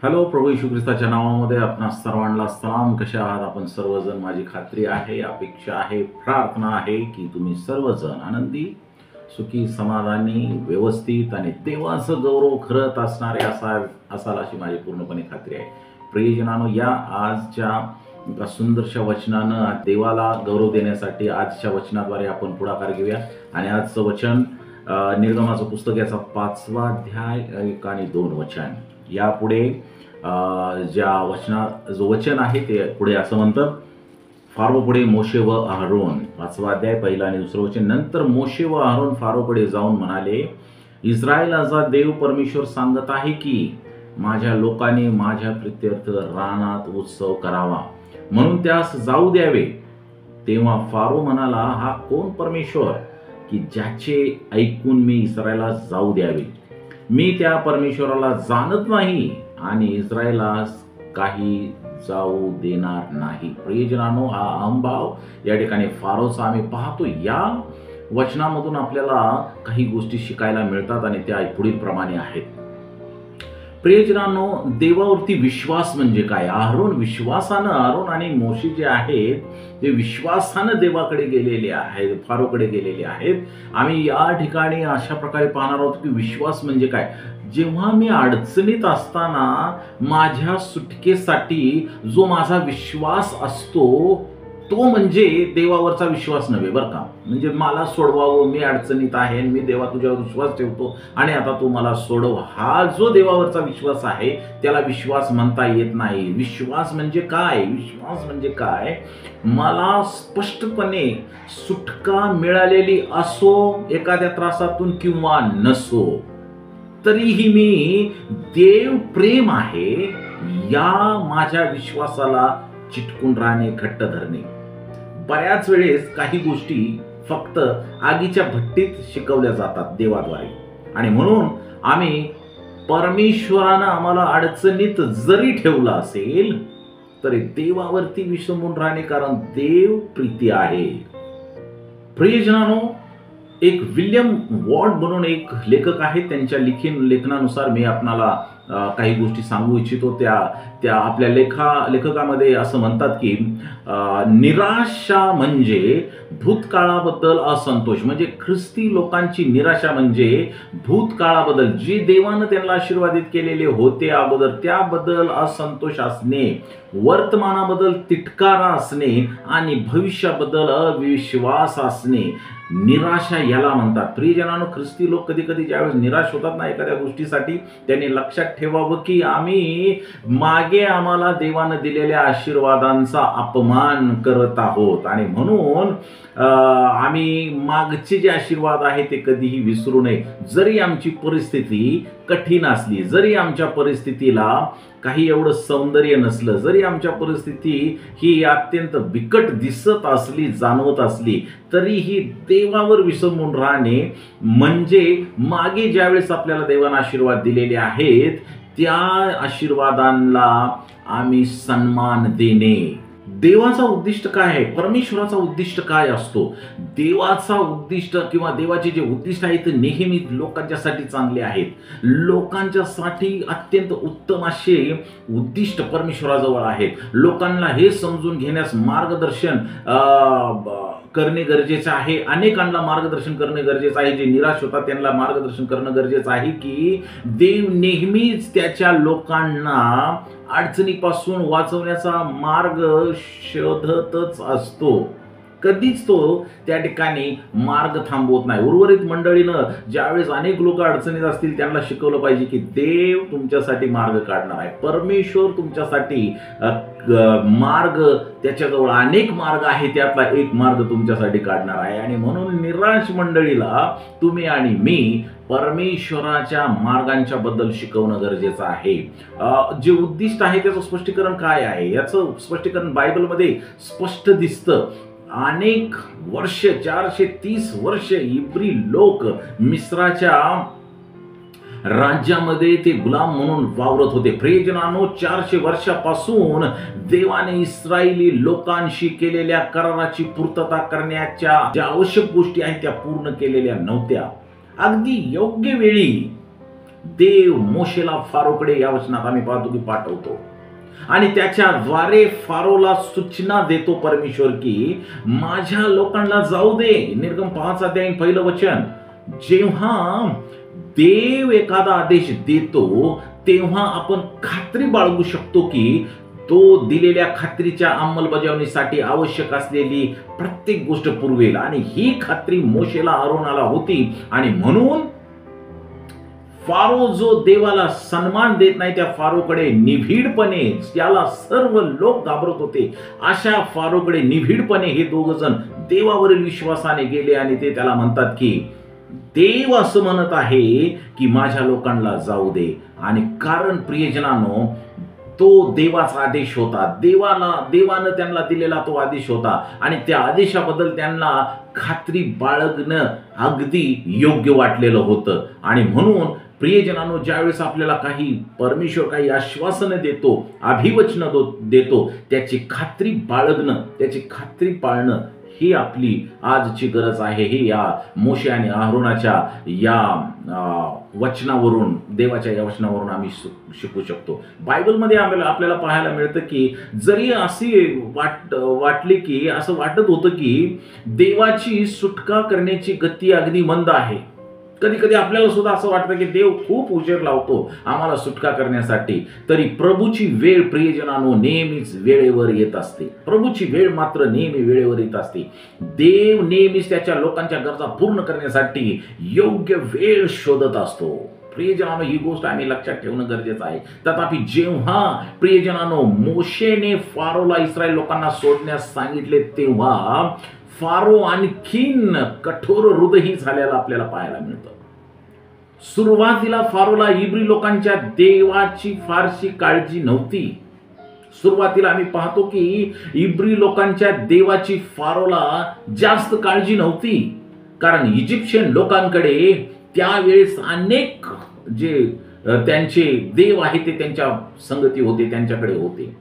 Hello, प्रभू येशू ख्रिस्ताच्या नावामध्ये आपणा सर्वांना सलाम. कशा आहात आपण सर्वजण? माझी खात्री आहे, अपेक्षा आहे, प्रार्थना आहे की तुम्ही सर्वजण आनंदी, सुखी, समाधानी, व्यवस्थित आणि देवाचं गौरव करत असणारे असाल अशी माझी पूर्णपणे खात्री आहे. प्रियजनांनो, या आजच्या एका सुंदरशा वचनानं देवाला गौरव देण्यासाठी आजच्या वचनाद्वारे आपण पुढाकार घेऊया. आणि आजचं वचन निर्गमाचं पुस्तक याचा 5वा अध्याय 1 आणि 2 वचन. यापुढे जो वचन आहे ते पुढे असं म्हणतं, फारो पुढे मोशे व अहरोन, 5वा अध्याय 1 आणि 2 वचन. नंतर मोशे व अहरोन फारोकडे जाऊन म्हणाले, इस्रायलाचा देव परमेश्वर सांगत आहे की माझ्या लोकांनी माझ्या प्रित्यर्थ रानात उत्सव करावा, म्हणून त्यास जाऊ द्यावे. तेव्हा फारो म्हणाला, हा कोण परमेश्वर की ज्याचे ऐकून मी इस्रायला जाऊ द्यावे? मी त्या परमेश्वराला जाणत नाही आणि इस्रायलास काही जाऊ देणार नाही. प्रियजनांनो, हा अहंभाव या ठिकाणी फारोचा आम्ही पाहतो. या वचनामधून आपल्याला काही गोष्टी शिकायला मिळतात आणि त्या पुढील प्रमाणे आहेत. प्रियजनांनो, देवावरती विश्वास म्हणजे काय? अहरोन आणि मोशे जे आहेत ते विश्वासानं देवाकडे गेलेले आहेत, फारोकडे गेलेले आहेत. आम्ही या ठिकाणी अशा प्रकारे पाहणार आहोत की विश्वास म्हणजे काय. जेव्हा मी अडचणीत असताना माझ्या सुटकेसाठी जो माझा विश्वास असतो तो म्हणजे देवावरचा विश्वास नव्हे, बरं का. म्हणजे मला सोडवावं, मी अडचणीत आहे आणि मी देवा तुझ्यावर विश्वास ठेवतो आणि आता तू मला सोडव, हा जो देवावरचा विश्वास आहे त्याला विश्वास म्हणता येत नाही. विश्वास म्हणजे काय? विश्वास म्हणजे काय? मला स्पष्टपणे सुटका मिळालेली असो एखाद्या त्रासातून किंवा नसो, तरीही मी देव प्रेम आहे या माझ्या विश्वासाला चिटकून राहणे, घट्ट धरणे. बऱ्याच वेळेस काही गोष्टी फक्त आगीच्या भट्टीत शिकवल्या जातात देवाद्वारे, आणि म्हणून आम्ही परमेश्वरानं आम्हाला अडचणीत जरी ठेवलं असेल तरी देवावरती विसंबून राहणे, कारण देव प्रीती आहे. प्रियजनांनो, एक विल्यम वॉर्ड म्हणून एक लेखक आहेत, त्यांच्या लेखनानुसार मी आपणाला काही गोष्टी सांगू इच्छितो. त्या आपल्या लेखकामध्ये असं म्हणतात की निराशा म्हणजे भूतकाळाबद्दल असंतोष. म्हणजे ख्रिस्ती लोकांची निराशा म्हणजे भूतकाळाबद्दल जे देवानं त्यांना आशीर्वादित केलेले होते अगोदर त्याबद्दल असंतोष असणे, वर्तमानाबद्दल तिटकारा असणे आणि भविष्याबद्दल अविश्वास असणे, निराशा याला म्हणतात. प्रियजनांनो, ख्रिस्ती लोक कधी कधी ज्यावेळेस निराश होतात ना एखाद्या गोष्टीसाठी, त्यांनी लक्षात ठेवावं की आम्ही मागे आम्हाला देवानं दिलेल्या आशीर्वादांचा अपमान करत आहोत, आणि म्हणून आम्ही मागचे जे आशीर्वाद आहे ते कधीही विसरू नये. जरी आमची परिस्थिती कठीण असली, जरी आमच्या परिस्थितीला काही एवढं सौंदर्य नसलं, जरी आमच्या परिस्थिती ही अत्यंत बिकट दिसत असली, जाणवत असली, तरीही देवावर विसंबून राहणे म्हणजे मागे ज्यावेळेस आपल्याला देवाने आशीर्वाद दिलेले आहेत त्या आशीर्वादांना आम्ही सन्मान देणे. देवाचा उद्दिष्ट काय आहे? परमेश्वराचा उद्दिष्ट काय असतो? देवाचा उद्दिष्ट किंवा देवाचे जे उद्दिष्ट आहे ते नेहमी लोकांच्यासाठी चांगले आहेत. लोकांच्यासाठी अत्यंत उत्तम असे उद्दिष्ट परमेश्वराजवळ आहेत. लोकांना हे समजून घेण्यास मार्गदर्शन करणे गरजेचं आहे. अनेकांना मार्गदर्शन करणे गरजेचं आहे. जे निराश होतात त्यांना मार्गदर्शन करणं गरजेचं आहे की देव नेहमीच त्याच्या लोकांना अडचणीपासून वाचवण्याचा मार्ग शोधतच असतो. कधीच तो त्या ठिकाणी मार्ग थांबवत नाही. उर्वरित मंडळीनं ज्यावेळेस अनेक लोक अडचणीत असतील त्यांना शिकवलं पाहिजे की देव तुमच्यासाठी मार्ग काढणार आहे. परमेश्वर तुमच्यासाठी मार्ग, त्याच्याजवळ अनेक मार्ग आहे, त्यातला एक मार्ग तुमच्यासाठी काढणार आहे. आणि म्हणून निराश मंडळीला तुम्ही आणि मी परमेश्वराच्या मार्गांच्या बद्दल शिकवणं गरजेचं आहे. जे उद्दिष्ट आहे त्याचं स्पष्टीकरण काय आहे याचं स्पष्टीकरण बायबलमध्ये स्पष्ट दिसतं. अनेक वर्ष, 430 वर्ष इब्री लोक मिस्राच्या राज्यामध्ये ते गुलाम म्हणून वावरत होते. प्रियजनांनो, 400 वर्षापासून देवाने इस्रायली लोकांशी केलेल्या कराराची पूर्तता करण्याच्या ज्या आवश्यक गोष्टी आहेत त्या पूर्ण केलेल्या नव्हत्या. अगदी योग्य वेळी देव मोशेला फारोकडे या वचनात आम्ही पाहतो की पाठवतो आणि त्याच्याद्वारे फारोला सूचना देतो परमेश्वर की माझ्या लोकांना जाऊ दे. निर्गम 5 अध्याय 1 वचन. जेव्हा देव एखादा आदेश देतो तेव्हा आपण खात्री बाळगू शकतो की तो दिलेल्या खात्रीच्या अंमलबजावणीसाठी आवश्यक असलेली प्रत्येक गोष्ट पुरवेल. आणि ही खात्री मोशेला आरोनाला होती आणि म्हणून फारो जो देवाला सन्मान देत नाही त्या फारोकडे निभीडपणे, त्याला सर्व लोक घाबरत होते, अशा फारोकडे निभीडपणे हे दोघ जण देवावरील विश्वासाने गेले आणि ते त्याला म्हणतात की देव असं म्हणत आहे की माझ्या लोकांना जाऊ दे. आणि कारण प्रियजनांनो तो देवाचा आदेश होता, देवानं त्यांना दिलेला तो आदेश होता आणि त्या आदेशाबद्दल त्यांना खात्री बाळगणं अगदी योग्य वाटलेलं होतं. आणि म्हणून प्रियजनांनो ज्यावेळेस आपल्याला परमेश्वर काही आश्वासनं देतो, अभिवचन देतो, त्याची खात्री बाळगणं, त्याची खात्री पाळणं ही आपली आजची गरज आहे. हे या मोशे आणि आरोनाच्या या वचनावरून, देवाच्या या वचनावरून आम्ही शिकू शकतो. बायबलमध्ये आपल्याला पाहायला मिळतं की जरी अशी वाटली की असं वाटत होतं की देवाची सुटका करण्याची गती अगदी मंद आहे. कधी कधी आपल्याला सुद्धा असं वाटतं की देव खूप उशीर लावतो आम्हाला सुटका करण्यासाठी, तरी प्रभूची वेळ प्रियजनांनो नेहमीच वेळेवर येत असते. प्रभूची वेळ मात्र नेहमी वेळेवर येत असते. देव नेहमीच त्याच्या लोकांच्या गरजा पूर्ण करण्यासाठी योग्य वेळ शोधत असतो. प्रियजनांनो ही गोष्ट आम्ही लक्षात ठेवणं गरजेचं आहे. तथापि जेव्हा प्रियजनांनो मोशेने फारोला इस्रायल लोकांना सोडण्यास सांगितले तेव्हा फारो आणखीन कठोर हृदयी झालेला आपल्याला पाहायला मिळतं. सुरुवातीला फारोला इब्री लोकांच्या देवाची फारशी काळजी नव्हती. सुरुवातीला आम्ही पाहतो की इब्री लोकांच्या देवाची फारोला जास्त काळजी नव्हती, कारण इजिप्शियन लोकांकडे त्यावेळेस अनेक जे त्यांचे देव आहे ते त्यांच्या संगती होते, त्यांच्याकडे होते.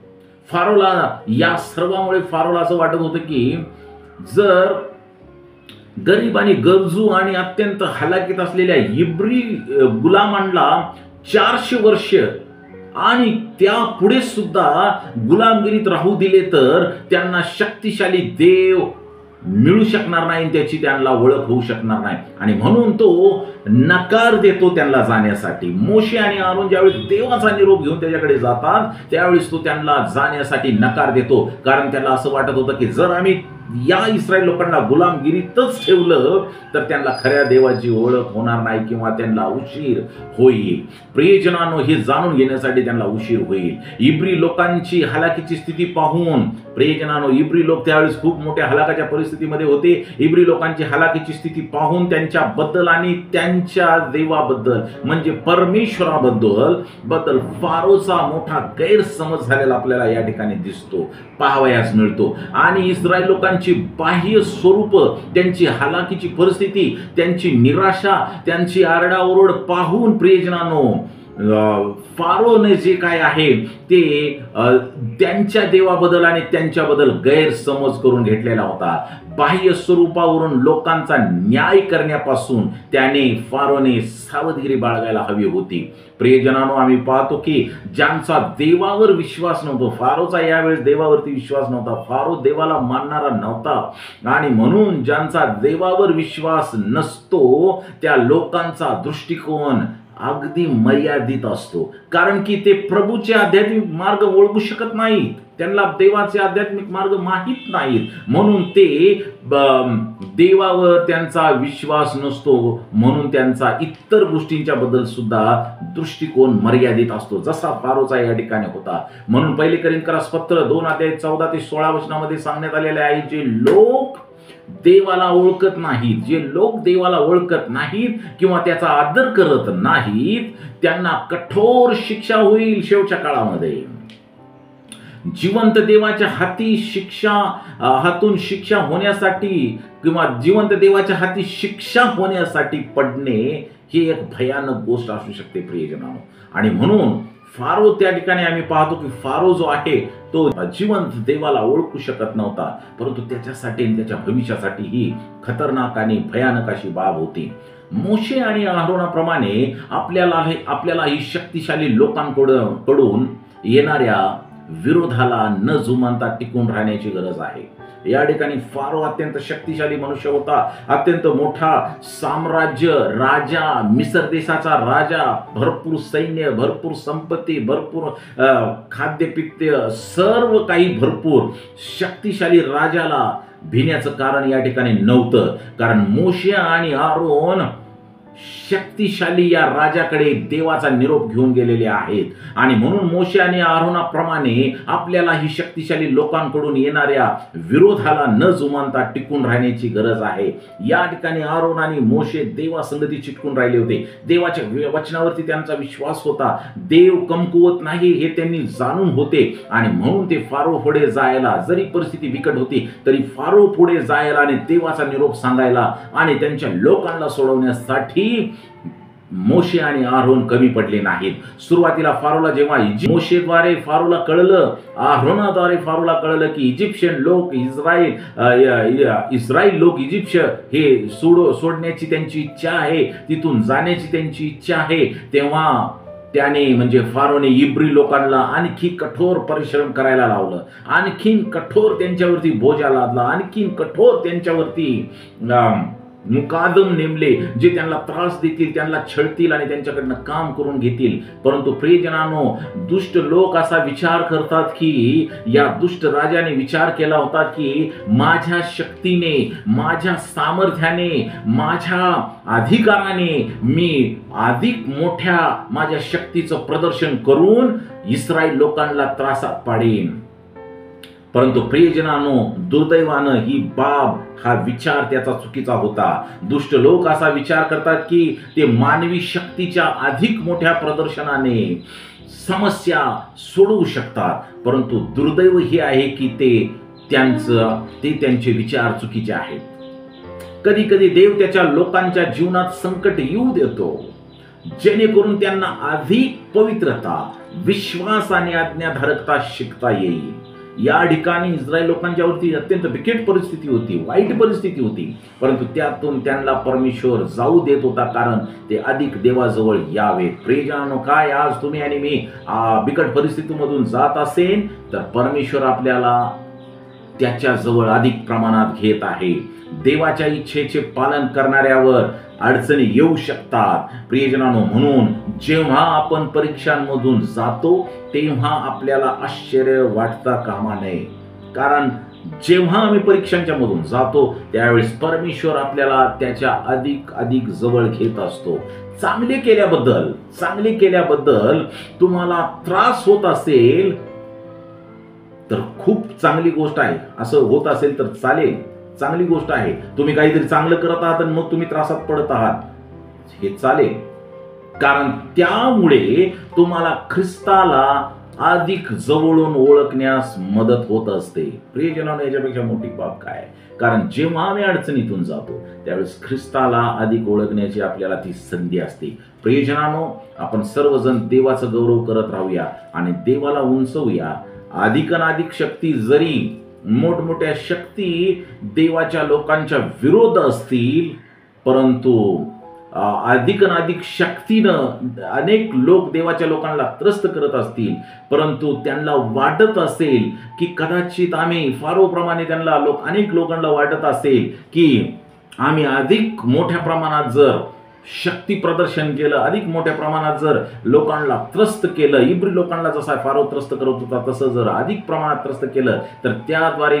फारोला या सर्वामुळे फारोला असं वाटत होतं की जर गरीब आणि गरजू आणि अत्यंत हलाखीत असलेल्या इब्री गुलामांना 400 वर्ष आणि त्या पुढे सुद्धा गुलामगिरीत राहू दिले तर त्यांना शक्तिशाली देव मिळू शकणार नाही, त्याची त्यांना ओळख होऊ शकणार नाही. आणि म्हणून तो नकार देतो त्यांना जाण्यासाठी. मोशे आणि आरोन ज्यावेळी देवाचा निरोप घेऊन त्याच्याकडे जातात त्यावेळेस तो त्यांना जाण्यासाठी नकार देतो, कारण त्याला असं वाटत होतं की जर आम्ही या इस्रायल लोकांना गुलामगिरीतच ठेवलं तर त्यांना खऱ्या देवाची ओळख होणार नाही किंवा त्यांना उशीर होईल. प्रियजनांनो हे जाणून घेण्यासाठी त्यांना उशीर होईल. इब्री लोकांची हलाखीची स्थिती पाहून, प्रियजनांनो इब्री लोक त्यावेळेस खूप मोठ्या हलाकाच्या परिस्थितीमध्ये होते. इब्री लोकांची हलाखीची स्थिती पाहून त्यांच्याबद्दल आणि त्यांच्या देवाबद्दल म्हणजे परमेश्वराबद्दल फारोचा मोठा गैरसमज झालेला आपल्याला या ठिकाणी दिसतो, पाहावयास मिळतो. आणि इस्रायल लोकांची बाह्य स्वरूप, त्यांची हलाखीची परिस्थिती, त्यांची निराशा, त्यांची आरडाओरड पाहून प्रियजनांनो फारोने जे काय आहे ते त्यांच्या देवाबद्दल आणि त्यांच्याबद्दल गैरसमज करून घेतलेला होता. बाह्य स्वरूपावरून लोकांचा न्याय करण्यापासून फारोने सावधगिरी बाळगायला हवी होती. प्रियजनांनो आम्ही पाहतो की ज्यांचा देवावर विश्वास नव्हता, फारोचा यावेळेस देवावरती विश्वास नव्हता, फारो देवाला मानणारा नव्हता आणि म्हणून ज्यांचा देवावर विश्वास नसतो त्या लोकांचा दृष्टिकोन अगदी मर्यादित असतो, कारण की ते प्रभूचे आध्यात्मिक मार्ग ओळखू शकत नाहीत, त्यांना देवाचे आध्यात्मिक मार्ग माहीत नाहीत, म्हणून ते देवावर त्यांचा विश्वास नसतो, म्हणून त्यांचा इतर गोष्टींच्या बद्दल सुद्धा दृष्टिकोन मर्यादित असतो, जसा फारोचा या ठिकाणी होता. म्हणून पहिले कोरिन्थीयांस पत्र 2 अध्याय 14 ते 16 वचनामध्ये सांगण्यात आलेले आहे, जे लोक देवाला ओळखत नाहीत, जे लोक देवाला ओळखत नाहीत किंवा त्याचा आदर करत नाहीत त्यांना कठोर शिक्षा होईल शेवटच्या काळामध्ये. जिवंत देवाच्या हातून शिक्षा होण्यासाठी किंवा जिवंत देवाच्या हाती शिक्षा होण्यासाठी पडणे ही एक भयानक गोष्ट असू शकते प्रियजनांनो. आणि म्हणून फारो त्या ठिकाणी आम्ही पाहतो की फारो जो आहे तो जिवंत देवाला ओळखू शकत नव्हता, परंतु त्याच्यासाठी आणि त्याच्या भविष्यासाठी ही खतरनाक आणि भयानक अशी बाब होती. मोशे आणि अहरोनाप्रमाणे आपल्याला ही शक्तिशाली लोकांकडून येणाऱ्या विरोधाला न जुमानता टिकून राहण्याची गरज आहे. या ठिकाणी फारो अत्यंत शक्तिशाली मनुष्य होता, अत्यंत मोठा साम्राज्य, राजा, मिसर देशाचा राजा, भरपूर सैन्य, भरपूर संपत्ती, भरपूर खाद्यपित्य, सर्व काही भरपूर. शक्तिशाली राजाला भिण्याचं कारण या ठिकाणी नव्हतं, कारण मोशे आणि आरोन शक्तिशाली या राजाकडे देवाचा निरोप घेऊन गेलेले आहेत. आणि म्हणून मोशे आणि आरोनाप्रमाणे आपल्याला ही शक्तिशाली लोकांकडून येणाऱ्या विरोधाला न जुमानता टिकून राहण्याची गरज आहे. या ठिकाणी आरोन आणि मोशे देवासंगती चिटकून राहिले होते. देवाच्या वचनावरती त्यांचा विश्वास होता. देव कमकुवत नाही हे त्यांनी जाणून होते आणि म्हणून ते फारो पुढे जायला, जरी परिस्थिती बिकट होती तरी फारो पुढे जायला आणि देवाचा निरोप सांगायला आणि त्यांच्या लोकांना सोडवण्यासाठी मोशे आणि आरोन कमी पडले नाहीत. सुरुवातीला फारोला जेव्हा मोशेद्वारे फारोला कळलं, आरोनाद्वारे फारोला कळलं की इजिप्शियन लोक इस्रायल लोक इजिप्त हे सोडण्याची त्यांची इच्छा आहे, तिथून जाण्याची त्यांची इच्छा आहे, तेव्हा त्याने म्हणजे फारोने इब्री लोकांना आणखी कठोर परिश्रम करायला लावलं, आणखीन कठोर त्यांच्यावरती बोजा लादला, आणखीन कठोर त्यांच्यावरती मुकादम नेमले, जे त्यांना त्रास देतील, त्यांना छळतील आणि त्यांच्याकडनं काम करून घेतील. परंतु प्रियजनांनो, दुष्ट लोक असा विचार करतात की या दुष्ट राजाने विचार केला होता की माझ्या शक्तीने, माझ्या सामर्थ्याने, माझ्या अधिकाराने मी अधिक मोठ्या माझ्या शक्तीचं प्रदर्शन करून इस्रायल लोकांना त्रासात पाडेन. परंतु प्रियजनांनो, दुर्दैवानं ही बाब, हा विचार त्याचा चुकीचा होता. दुष्ट लोक असा विचार करतात की ते मानवी शक्तीच्या अधिक मोठ्या प्रदर्शनाने समस्या सोडवू शकतात. परंतु दुर्दैव हे आहे की त्यांचे विचार चुकीचे आहेत. कधी कधी देव त्याच्या लोकांच्या जीवनात संकट येऊ देतो, जेणेकरून त्यांना अधिक पवित्रता, विश्वास आणि आज्ञाधारकता शिकता येईल. या ठिकाणी इस्रायल लोकांच्यावरती अत्यंत बिकट परिस्थिती होती, वाईट परिस्थिती होती, परंतु त्यातून त्यांना परमेश्वर जाऊ देत होता, कारण ते अधिक देवाजवळ यावेत. प्रियजनांनो, काय आज तुम्ही आणि मी बिकट परिस्थितीमधून जात असेल तर परमेश्वर आपल्याला त्याच्या जवळ अधिक प्रमाणात घेत आहे. देवाच्या इच्छेचे पालन करणाऱ्यावर अडचणी येऊ शकतात. प्रियजनांनो, म्हणून जेव्हा आपण परीक्षांमधून जातो तेव्हा आपल्याला आश्चर्य वाटता कामा नये, कारण जेव्हा आम्ही परीक्षांच्या मधून जातो त्यावेळेस परमेश्वर आपल्याला त्याच्या अधिक जवळ घेत असतो. चांगले केल्याबद्दल तुम्हाला त्रास होत असेल तर खूप चांगली गोष्ट आहे. असं होत असेल तर चालेल, चांगली गोष्ट आहे. तुम्ही काहीतरी चांगलं करत आहात आणि मग तुम्ही त्रासात पडत आहात, हे चालेल, कारण त्यामुळे तुम्हाला ख्रिस्ताला अधिक जवळून ओळखण्यास मदत होत असते. प्रियजनांनो, याच्यापेक्षा मोठी बाब काय? कारण जेव्हा आम्ही अडचणीतून जातो त्यावेळेस ख्रिस्ताला अधिक ओळखण्याची आपल्याला ती संधी असते. प्रियजनांनो, आपण सर्वजण देवाचं गौरव करत राहूया आणि देवाला उंचवूया. अधिक शक्ती, जरी मोठमोठ्या शक्ती देवाच्या लोकांच्या विरोध असतील, परंतु अधिक शक्तीनं अनेक लोक देवाच्या लोकांना त्रस्त करत असतील, परंतु त्यांना वाटत असेल की कदाचित आम्ही फारोप्रमाणे अनेक लोकांना वाटत असेल की आम्ही अधिक मोठ्या प्रमाणात जर शक्ती प्रदर्शन केलं, अधिक मोठ्या प्रमाणात जर लोकांना त्रस्त केलं, इब्री लोकांना जसा फारो त्रस्त करत होता तसं जर अधिक प्रमाणात त्रस्त केलं तर त्याद्वारे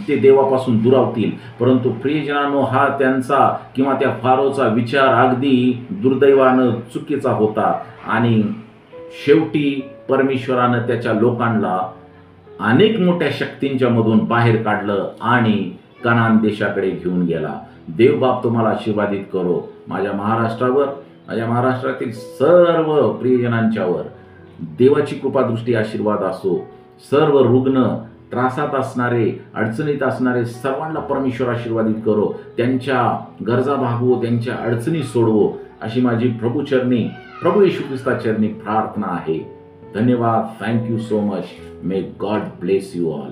ते देवापासून दुरावतील. परंतु प्रियजनांनो, हा त्यांचा किंवा त्या फारोचा विचार अगदी दुर्दैवानं चुकीचा होता आणि शेवटी परमेश्वरानं त्याच्या लोकांना अनेक मोठ्या शक्तींच्या मधून बाहेर काढलं आणि कनान देशाकडे घेऊन गेला. देव बाप तुम्हाला आशीर्वादित करो. माझ्या महाराष्ट्रावर, माझ्या महाराष्ट्रातील सर्व प्रियजनांच्यावर देवाची कृपादृष्टी आशीर्वाद असो. सर्व रुग्ण, त्रासात असणारे, अडचणीत असणारे सर्वांना परमेश्वर आशीर्वादित करो. त्यांच्या गरजा भागवो, त्यांच्या अडचणी सोडवो, अशी माझी प्रभू येशू ख्रिस्ताचरणी प्रार्थना आहे. धन्यवाद. Thank you so much. May God bless you all.